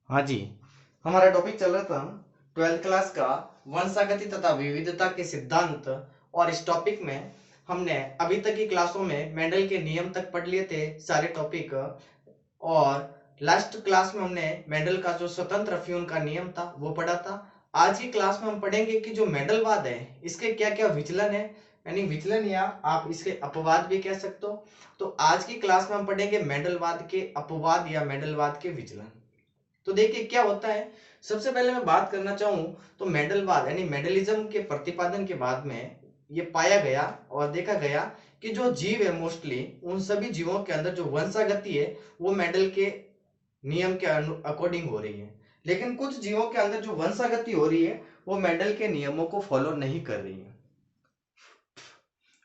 हाँ जी, हमारा टॉपिक चल रहा था 12th क्लास का वंशागति तथा विविधता के सिद्धांत। और इस टॉपिक में हमने अभी तक की क्लासों में मेंडल के नियम तक पढ़ लिए थे सारे टॉपिक। और लास्ट क्लास में हमने मेंडल का जो स्वतंत्र फ्यून का नियम था वो पढ़ा था। आज की क्लास में हम पढ़ेंगे कि जो मेंडलवाद है इसके क्या क्या विचलन है, यानी विचलन या आप इसके अपवाद भी कह सकते हो। तो आज की क्लास में हम पढ़ेंगे मेंडलवाद के अपवाद या मेंडलवाद के विचलन। तो देखिए क्या होता है। सबसे पहले मैं बात करना चाहूं तो मेंडलवाद यानी मेंडलिज्म के प्रतिपादन के बाद में ये पाया गया और देखा गया कि जो जीव है मोस्टली उन सभी जीवों के अंदर जो वंशागति है वो मेंडल के नियम के अकॉर्डिंग हो रही है। लेकिन कुछ जीवों के अंदर जो वंशागति हो रही है वो मेंडल के नियमों को फॉलो नहीं कर रही है।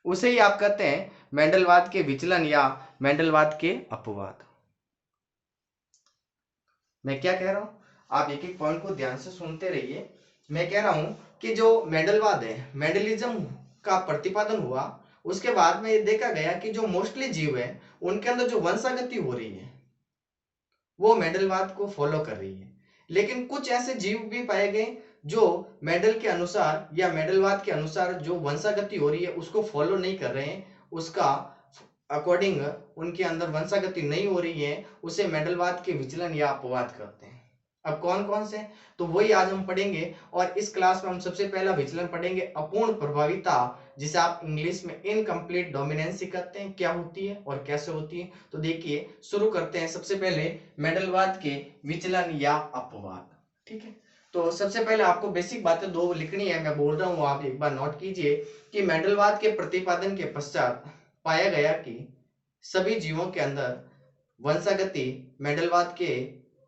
उसे ही आप कहते हैं मेंडलवाद के विचलन या मेंडलवाद के अपवाद। मैं क्या कह रहा हूं, आप एक एक पॉइंट को ध्यान से सुनते रहिए। मैं कह रहा हूं कि जो मेंडलवाद है मेंडलिज्म का प्रतिपादन हुआ उसके बाद में ये देखा गया कि जो मोस्टली जीव है उनके अंदर जो वंशागति हो रही है वो मेंडलवाद को फॉलो कर रही है। लेकिन कुछ ऐसे जीव भी पाए गए जो मेंडल के अनुसार या मेंडलवाद के अनुसार जो वंशागति हो रही है उसको फॉलो नहीं कर रहे हैं, उसका अकॉर्डिंग उनके अंदर वंशागति नहीं हो रही है, उसे मेंडलवाद के विचलन या अपवाद कहते हैं। अब कौन कौन से, तो वही आज हम पढ़ेंगे। और इस क्लास में हम सबसे पहला विचलन पढ़ेंगे अपूर्ण प्रभाविता, जिसे आप इंग्लिश में इनकम्प्लीट डोमिनेंसी कहते हैं। क्या होती है और कैसे होती है, तो देखिए शुरू करते हैं सबसे पहले मेंडलवाद के विचलन या अपवाद। ठीक है, तो सबसे पहले आपको बेसिक बातें दो लिखनी है, मैं बोल रहा हूं आप एक बार नोट कीजिए कि मेंडलवाद के प्रतिपादन के पश्चात पाया गया कि सभी जीवों के अंदर वंशागति मेंडलवाद के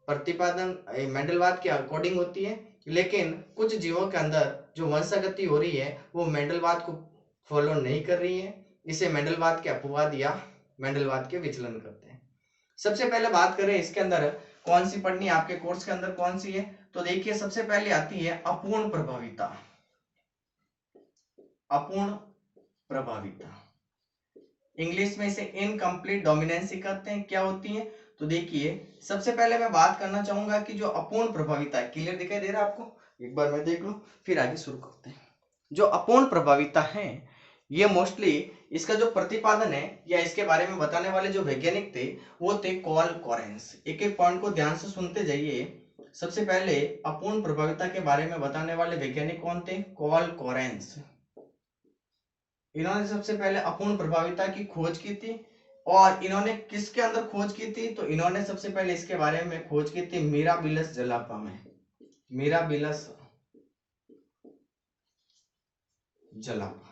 प्रतिपादन मेंडलवाद के अकॉर्डिंग होती है। लेकिन कुछ जीवों के अंदर जो वंशागति हो रही है वो मेंडलवाद को फॉलो नहीं कर रही है। इसे मेंडलवाद के अपवाद या मेंडलवाद के विचलन करते हैं। सबसे पहले बात करें इसके अंदर कौन सी पढ़नी है आपके कोर्स के अंदर कौन सी है, तो देखिए सबसे पहले आती है अपूर्ण प्रभाविता। अपूर्ण प्रभाविता इंग्लिश में इसे इनकम्प्लीट डोमिनेंसी कहते हैं। क्या होती है, तो देखिए सबसे पहले मैं बात करना चाहूंगा कि जो अपूर्ण प्रभाविता है, क्लियर दिखाई दे रहा है आपको, एक बार मैं देख लूं फिर आगे शुरू करते हैं। जो अपूर्ण प्रभाविता है ये मोस्टली इसका जो प्रतिपादन है या इसके बारे में बताने वाले जो वैज्ञानिक थे वो थे कॉल कॉरेंस। एक एक पॉइंट को ध्यान से सुनते जाइए। सबसे पहले अपूर्ण प्रभाविता के बारे में बताने वाले वैज्ञानिक कौन थे, कॉल कॉरेंस। इन्होंने सबसे पहले अपूर्ण प्रभाविता की खोज की थी। और इन्होंने किसके अंदर खोज की थी, तो इन्होंने सबसे पहले इसके बारे में खोज की थी मिराबिलस जलापा में। मिराबिलस जलापा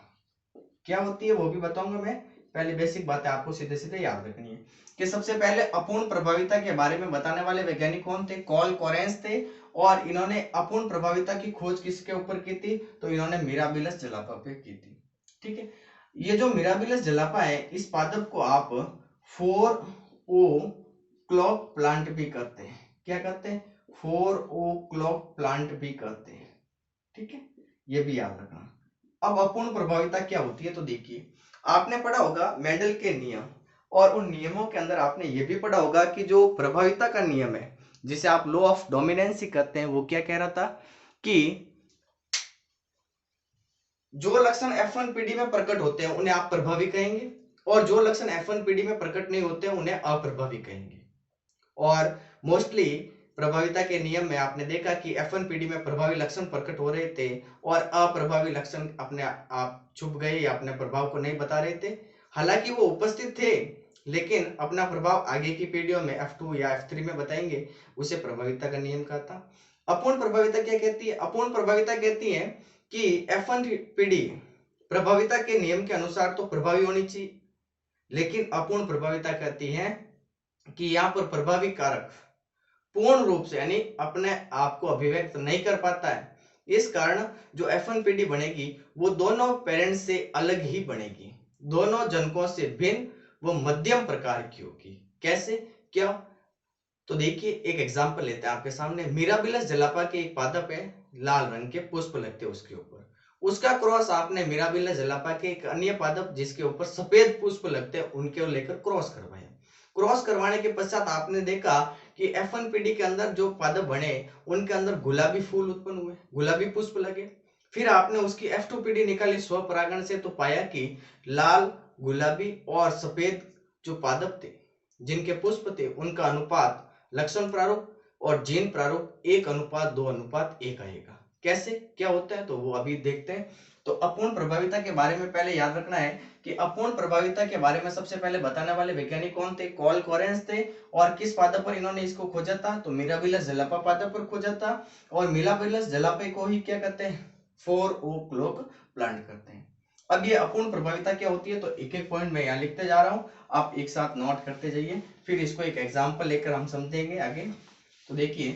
क्या होती है वो भी बताऊंगा मैं, पहले बेसिक बातें आपको सीधे सीधे याद रखनी है कि सबसे पहले अपूर्ण प्रभाविता के बारे में बताने वाले वैज्ञानिक कौन थे, कॉल कॉरेंस थे। और इन्होंने अपूर्ण प्रभाविता की खोज किसके ऊपर की थी, तो इन्होंने मिराबिलस जलापा पे की थी। ठीक है, ये जो मिराबिलस जलापा है इस पादप को आप 4O क्लॉक प्लांट भी कहते हैं। क्या कहते हैं, 4O क्लॉक प्लांट भी कहते हैं। ठीक है, ये भी याद रखना। अब अपूर्ण प्रभाविता क्या होती है, तो देखिए आपने पढ़ा होगा मेंडल के नियम, और उन नियमों के अंदर आपने ये भी पढ़ा होगा कि जो प्रभाविता का नियम है जिसे आप लॉ ऑफ डोमिनेंसी कहते हैं, वो क्या कह रहा था कि जो लक्षण F1PD में प्रकट होते हैं उन्हें आप प्रभावी कहेंगे, और जो लक्षण F1PD में प्रकट नहीं होते हैं उन्हें अप्रभावी कहेंगे। और मोस्टली प्रभाविता के नियम में आपने देखा कि F1PD में प्रभावी लक्षण प्रकट हो रहे थे और अप्रभावी लक्षण अपने आप छुप गए या अपने प्रभाव को नहीं बता रहे थे। हालांकि वो उपस्थित थे लेकिन अपना प्रभाव आगे की पीढ़ियों में F2 या F3 में बताएंगे, उसे प्रभाविता का नियम कहता। अपूर्ण प्रभाविता क्या कहती है, अपूर्ण प्रभाविता कहती है कि F1PD प्रभाविता के नियम के अनुसार तो प्रभावी होनी चाहिए, लेकिन अपूर्ण प्रभाविता कहती है कि यहाँ पर प्रभावी कारक पूर्ण रूप से यानी अपने आप को अभिव्यक्त नहीं कर पाता है। इस कारण जो F1PD बनेगी वो दोनों पेरेंट्स से अलग ही बनेगी, दोनों जनकों से भिन्न, वो मध्यम प्रकार की होगी। कैसे, क्या, तो देखिए एक एग्जांपल लेते हैं आपके सामने। मिराबिलस जलापा के एक पादप है, लाल रंग के पुष्प लगते हैं उसके ऊपर, उसका क्रॉस आपने मिराबिलस जलापा के एक अन्य पादप जिसके ऊपर सफेद पुष्प लगते हैं उनके लेकर क्रॉस करवाया। क्रॉस करवाने के पश्चात आपने देखा कि F1PD के अंदर जो पादप बने उनके अंदर गुलाबी फूल उत्पन्न हुए, गुलाबी पुष्प लगे। फिर आपने उसकी F2PD निकाली स्वपरागण से, तो पाया कि लाल, गुलाबी और सफेद जो पादप थे जिनके पुष्प थे उनका अनुपात लक्षण प्रारूप और जीन प्रारूप 1:2:1 आएगा। कैसे क्या होता है तो वो अभी देखते हैं। तो अपूर्ण प्रभाविता के बारे में पहले याद रखना है कि अपूर्ण प्रभाविता के बारे में सबसे पहले बताने वाले वैज्ञानिक कौन थे? कॉल कोरेंस थे। और किस पादप पर इन्होंने इसको खोजा था? तो मिराबिलस जलापा पादप पर खोजा था। और मिराबिलस जलापा को ही क्या कहते हैं? 4 ओक प्लांट करते हैं। अब ये अपूर्ण प्रभाविता क्या होती है तो एक एक पॉइंट मैं यहाँ लिखते जा रहा हूँ, आप एक साथ नोट करते जाइए, फिर इसको एक एग्जाम्पल लेकर हम समझेंगे आगे। तो देखिए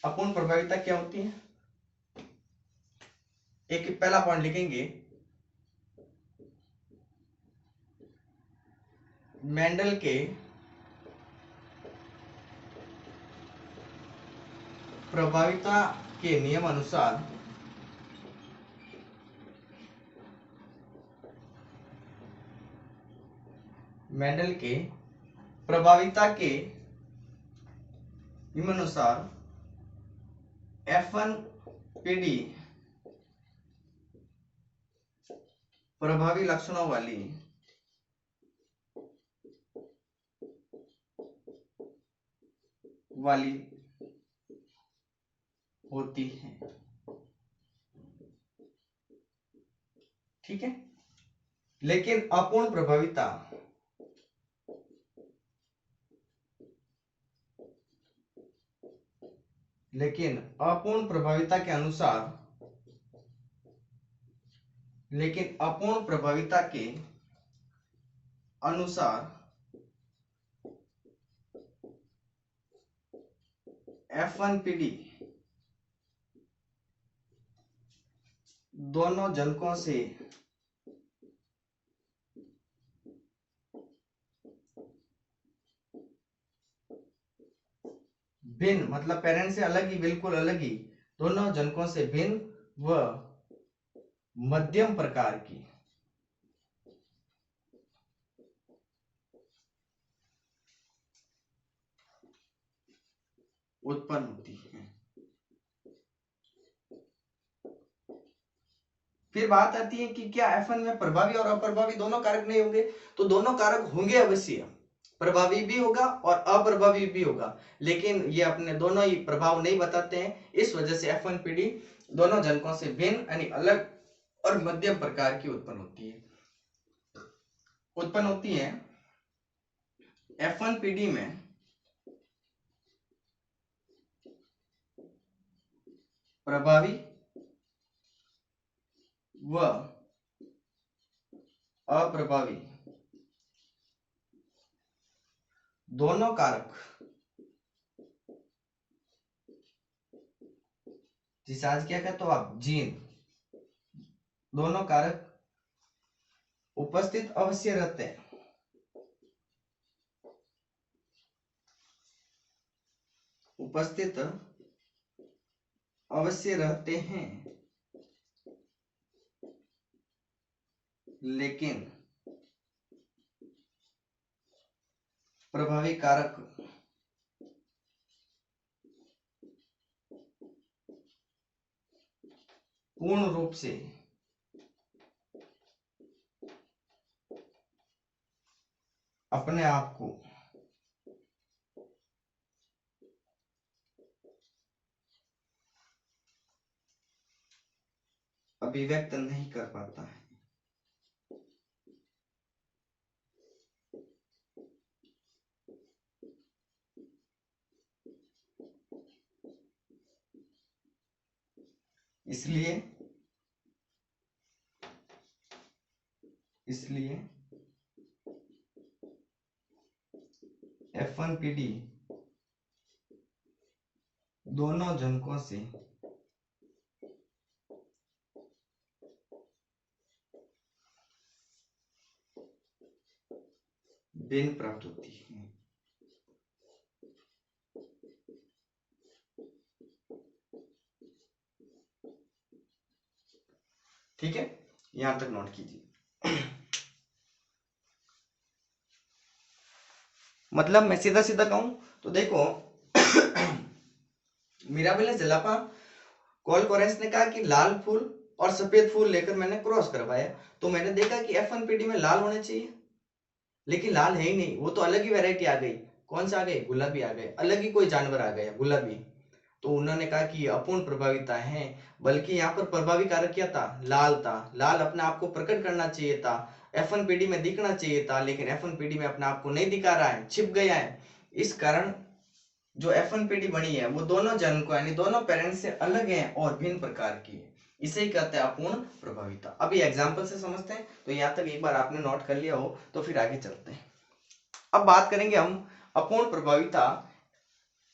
अपूर्ण प्रभाविता क्या होती है। एक पहला पॉइंट लिखेंगे, मेंडल के प्रभाविता के नियम अनुसार मेंडल के प्रभाविता के नियमानुसार F1PD प्रभावी लक्षणों वाली होती है। ठीक है, लेकिन अपूर्ण प्रभाविता अपूर्ण प्रभाविता के अनुसार F1PD दोनों जनकों से भिन्न, मतलब पेरेंट से अलग ही, बिल्कुल अलग ही, दोनों जनकों से भिन्न व मध्यम प्रकार की उत्पन्न होती है। फिर बात आती है कि क्या F1 में प्रभावी और अप्रभावी दोनों कारक नहीं होंगे? तो दोनों कारक होंगे अवश्य, प्रभावी भी होगा और अप्रभावी भी होगा, लेकिन ये अपने दोनों ही प्रभाव नहीं बताते हैं। इस वजह से F1PD दोनों जनकों से भिन्न यानी अलग और मध्यम प्रकार की उत्पन्न होती है। F1PD में प्रभावी व अप्रभावी दोनों कारक, जिसे आज क्या कहते हो आप, जीन, दोनों कारक उपस्थित अवश्य रहते हैं। लेकिन प्रभावी कारक पूर्ण रूप से अपने आप को अभिव्यक्त नहीं कर पाता है। इसलिए F1PD दोनों जनकों से भिन्न प्राप्त होती है। ठीक है, यहां तक नोट कीजिए। मतलब मैं सीधा सीधा कहूं तो देखो मिराबिलिस जलापा कोलकोरेंस ने कहा कि लाल फूल और सफेद फूल लेकर मैंने क्रॉस करवाया, तो मैंने देखा कि F1PD में लाल होने चाहिए, लेकिन लाल है ही नहीं, वो तो अलग ही वैरायटी आ गई। कौन सा आ गई? गुलाबी आ गए, अलग ही कोई जानवर आ गया गुलाबी। तो उन्होंने कहा कि अपूर्ण प्रभाविता है, बल्कि यहाँ पर प्रभावी कारक क्या था? लाल था। लाल अपने आप को प्रकट करना चाहिए था, F1PD में दिखना चाहिए था, लेकिन F1PD में अपने आप को नहीं दिखा रहा है, छिप गया है। इस कारण जो F1PD बनी है वो दोनों जन को यानी दोनों पेरेंट्स से अलग है और भिन्न प्रकार की है, इसे ही कहते हैं अपूर्ण प्रभाविता। अभी एग्जाम्पल से समझते हैं, तो यहाँ तक एक बार आपने नोट कर लिया हो तो फिर आगे चलते हैं। अब बात करेंगे हम अपूर्ण प्रभाविता।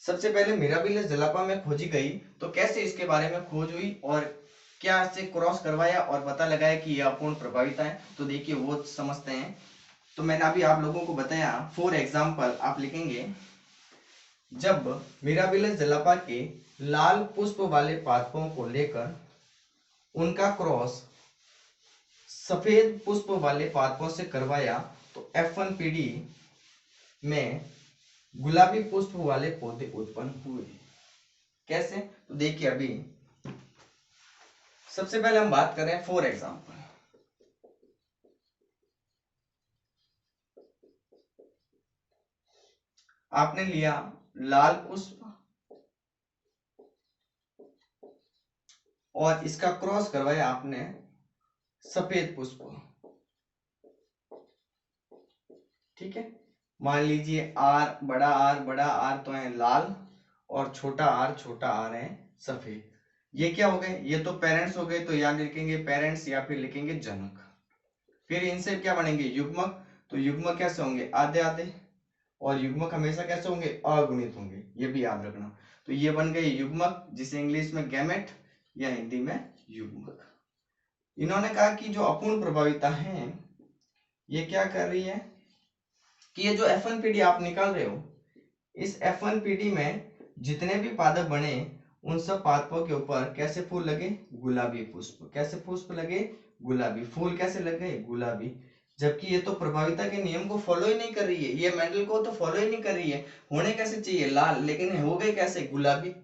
सबसे पहले मिराबिलिस जलापा में खोजी गई, तो कैसे इसके बारे में खोज हुई और क्या इससे क्रॉस करवाया और पता लगाया कि यह अपूर्ण प्रभाविता है, तो देखिए वो समझते हैं। तो मैंने अभी आप लोगों को बताया, फॉर एग्जाम्पल आप लिखेंगे, जब मिराबिलिस जलापा के लाल पुष्प वाले पादपों को लेकर उनका क्रॉस सफेद पुष्प वाले पादपों से करवाया, तो F1PD में गुलाबी पुष्प वाले पौधे उत्पन्न हुए। कैसे? तो देखिए अभी सबसे पहले हम बात करें फॉर एग्जाम्पल। आपने लिया लाल पुष्प और इसका क्रॉस करवाया आपने सफेद पुष्प, ठीक है। मान लीजिए आर बड़ा आर तो है लाल और छोटा आर है सफेद। ये क्या हो गए? ये तो पेरेंट्स हो गए, तो या लिखेंगे पेरेंट्स या फिर लिखेंगे जनक। फिर इनसे क्या बनेंगे? युग्मक। तो युग्मक कैसे होंगे? आधे आधे, और युग्मक हमेशा कैसे होंगे? अगुणित होंगे, ये भी याद रखना। तो ये बन गए युग्मक, जिसे इंग्लिश में गैमेट या हिंदी में युग्मक। इन्होंने कहा कि जो अपूर्ण प्रभाविता है ये क्या कर रही है कि ये जो F1PD आप निकाल रहे हो, इस F1PD में जितने भी पादप बने उन सब पादपों के ऊपर कैसे फूल लगे? गुलाबी पुष्प। कैसे पुष्प लगे? गुलाबी। फूल कैसे लगे? गुलाबी। जबकि ये तो प्रभाविता के नियम को फॉलो ही नहीं कर रही है, ये मेंडल को तो फॉलो ही नहीं कर रही है। होने कैसे चाहिए? लाल, लेकिन हो गए कैसे? गुलाबी।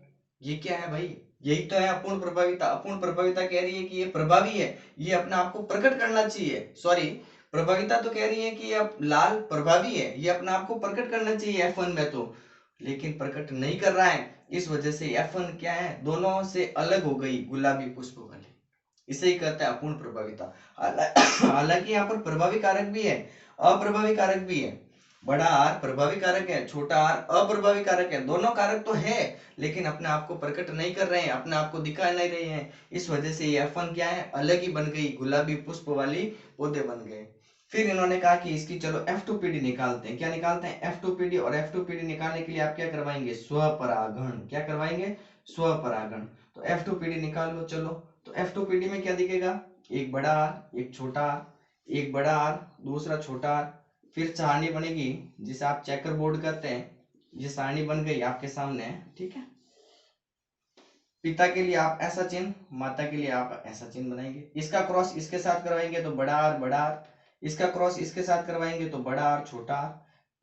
ये क्या है भाई? यही तो है अपूर्ण प्रभाविता। अपूर्ण प्रभाविता कह रही है कि ये प्रभावी है, ये अपने आप को प्रकट करना चाहिए। सॉरी, प्रभाविता तो कह रही है कि अब लाल प्रभावी है, ये अपने आप को प्रकट करना चाहिए F1 में, तो लेकिन प्रकट नहीं कर रहा है। इस वजह से F1 क्या है? दोनों से अलग हो गई, गुलाबी पुष्प वाली। इसे ही कहते हैं अपूर्ण प्रभाविता। हालांकि यहाँ पर प्रभावी कारक भी है, अप्रभावी कारक भी है। बड़ा आर प्रभावी कारक है, छोटा आर अप्रभावी कारक है। दोनों कारक तो है, लेकिन अपने आप को प्रकट नहीं कर रहे हैं, अपने आप को दिखा नहीं रहे हैं। इस वजह से ये F1 क्या है? अलग ही बन गई, गुलाबी पुष्प वाली पौधे बन गए। फिर इन्होंने कहा कि इसकी चलो F2PD निकालते हैं। क्या निकालते हैं? F2PD। और F2PD निकालने के लिए आप क्या करवाएंगे? स्वपरागण। क्या करवाएंगे? स्वपरागण। तो F2PD निकाल लो चलो। तो F2PD में क्या दिखेगा? एक बड़ा आर, एक छोटा आर, एक बड़ा आर, दूसरा छोटा आर। फिर सारणी बनेगी जिसे आप चेकर बोर्ड कहते हैं। ये सारणी बन गई आपके सामने, ठीक है। पिता के लिए आप ऐसा चिन्ह, माता के लिए आप ऐसा चिन्ह बनाएंगे। इसका क्रॉस इसके साथ करवाएंगे तो बड़ा आर, इसका क्रॉस इसके साथ करवाएंगे तो बड़ा आर, छोटा आर,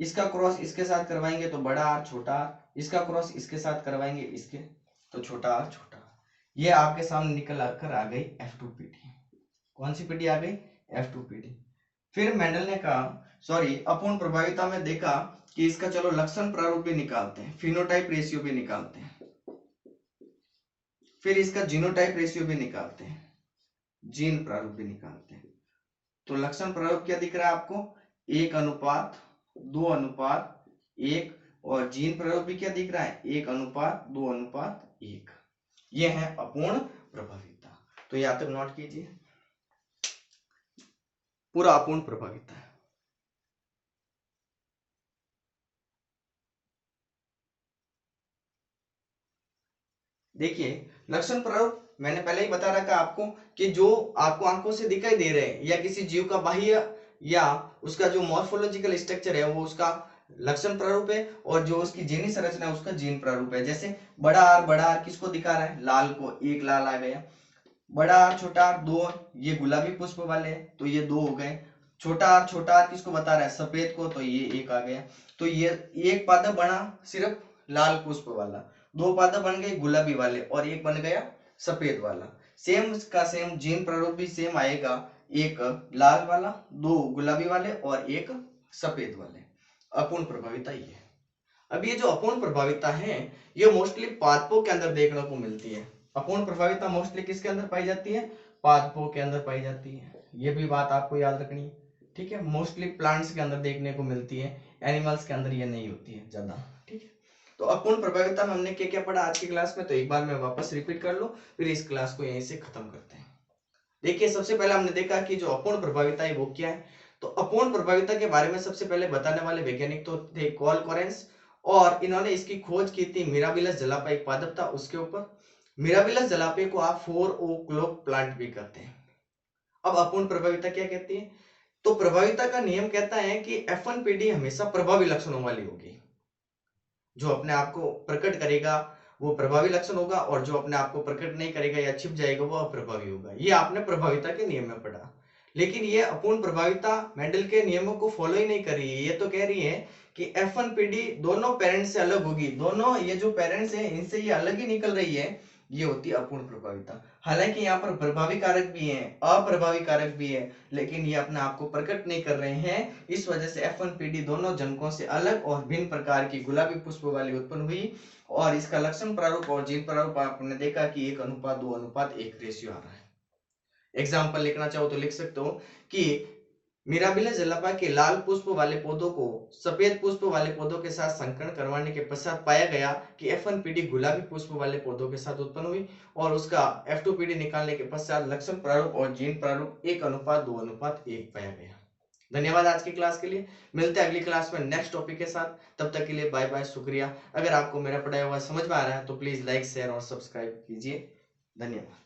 इसका क्रॉस इसके साथ करवाएंगे तो बड़ा आर, छोटा आर, इसका क्रॉस इसके साथ करवाएंगे इसके तो छोटा आर, छोटा आर। ये आपके सामने निकल कर आ गई F2PD। कौन सी पीडी आ गई? F2PD। फिर मेंडल ने कहा, सॉरी, अपूर्ण प्रभाविता में देखा कि इसका चलो लक्षण प्रारूप भी निकालते हैं, फिनोटाइप रेशियो भी निकालते हैं, फिर इसका जीनोटाइप रेशियो भी निकालते हैं, जीन प्रारूप भी निकालते हैं। तो लक्षण प्रारूप क्या दिख रहा है आपको? 1:2:1, और जीन प्रारूप भी क्या दिख रहा है? 1:2:1। ये है अपूर्ण प्रभाविता। तो यहाँ तक नोट कीजिए, पूरा अपूर्ण प्रभाविता है। देखिए लक्षण प्रारूप मैंने पहले ही बता रखा आपको कि जो आपको आंखों से दिखाई दे रहे हैं या किसी जीव का बाह्य या उसका जो मॉर्फोलॉजिकल स्ट्रक्चर है वो उसका लक्षण प्रारूप है, और जो उसकी जीनी संरचना है उसका जीन प्रारूप है। जैसे बड़ा आर किसको दिखा रहा है? लाल को। एक लाल आ गया। बड़ा आर छोटा आर दो, ये गुलाबी पुष्प वाले तो ये दो हो गए। छोटा आर किसको बता रहा है, सफेद को, तो ये एक आ गया। तो ये एक पादप बना सिर्फ लाल पुष्प वाला, दो पादप बन गए गुलाबी वाले, और एक बन गया सफेद वाला। सेम का सेम जीन प्रारूप भी सेम आएगा, एक लाल वाला, दो गुलाबी वाले और एक सफेद वाले। अपूर्ण प्रभाविता ये। अब ये जो अपूर्ण प्रभाविता है ये मोस्टली पादपों के अंदर देखने को मिलती है। अपूर्ण प्रभाविता मोस्टली किसके अंदर पाई जाती है, पादपों के अंदर पाई जाती है। ये भी बात आपको याद रखनी है, ठीक है। मोस्टली प्लांट्स के अंदर देखने को मिलती है, एनिमल्स के अंदर ये नहीं होती है ज्यादा, ठीक है। तो अपूर्ण प्रभाविता में हमने क्या क्या पढ़ा आज की क्लास में, तो एक बार मैं वापस रिपीट कर लो, फिर इस क्लास को यहीं से खत्म करते हैं। देखिए सबसे पहले हमने देखा कि जो अपूर्ण प्रभाविता है वो क्या है। तो अपूर्ण प्रभाविता के बारे में सबसे पहले बताने वाले वैज्ञानिक तो थे कॉल कोरेंस, और इन्होंने इसकी खोज की थी मिराबिलस जलापा, एक पादप था उसके ऊपर। मिराबिलस जलापे को आप 4 o'clock प्लांट भी कहते हैं। अब अपूर्ण प्रभाविता क्या कहती है, तो प्रभाविता का नियम कहता है कि F1PD हमेशा प्रभावी लक्षणों वाली होगी। जो अपने आप को प्रकट करेगा वो प्रभावी लक्षण होगा, और जो अपने आप को प्रकट नहीं करेगा या छिप जाएगा वो अप्रभावी होगा। ये आपने प्रभाविता के नियम में पढ़ा। लेकिन ये अपूर्ण प्रभाविता मेंडल के नियमों को फॉलो ही नहीं कर रही है। ये तो कह रही है कि F1PD दोनों पेरेंट्स से अलग होगी, दोनों ये जो पेरेंट्स हैं इनसे ये अलग ही निकल रही है, ये होती है अपूर्ण प्रभाविता। हालांकि यहाँ पर प्रभावी कारक भी है, अप्रभावी कारक भी है, लेकिन ये अपने आप को प्रकट नहीं कर रहे हैं। इस वजह से F1PD दोनों जनकों से अलग और भिन्न प्रकार की गुलाबी पुष्प वाली उत्पन्न हुई, और इसका लक्षण प्रारूप और जीन प्रारूप आपने देखा कि 1:2:1 रेशियो आ रहा है। एग्जाम्पल लिखना चाहो तो लिख सकते हो कि मिराबिलस जलापा के लाल पुष्प वाले पौधों को सफेद पुष्प वाले पौधों के साथ संकरण करवाने के पश्चात पाया गया कि F1PD गुलाबी पुष्प वाले पौधों के साथ उत्पन्न हुई, और उसका F2PD निकालने के पश्चात लक्षण प्रारूप और जीन प्रारूप 1:2:1 पाया गया। धन्यवाद आज की क्लास के लिए। मिलते हैं अगली क्लास में नेक्स्ट टॉपिक के साथ। तब तक के लिए बाय बाय, शुक्रिया। अगर आपको मेरा पढ़ाया हुआ समझ में आ रहा है तो प्लीज लाइक शेयर और सब्सक्राइब कीजिए। धन्यवाद।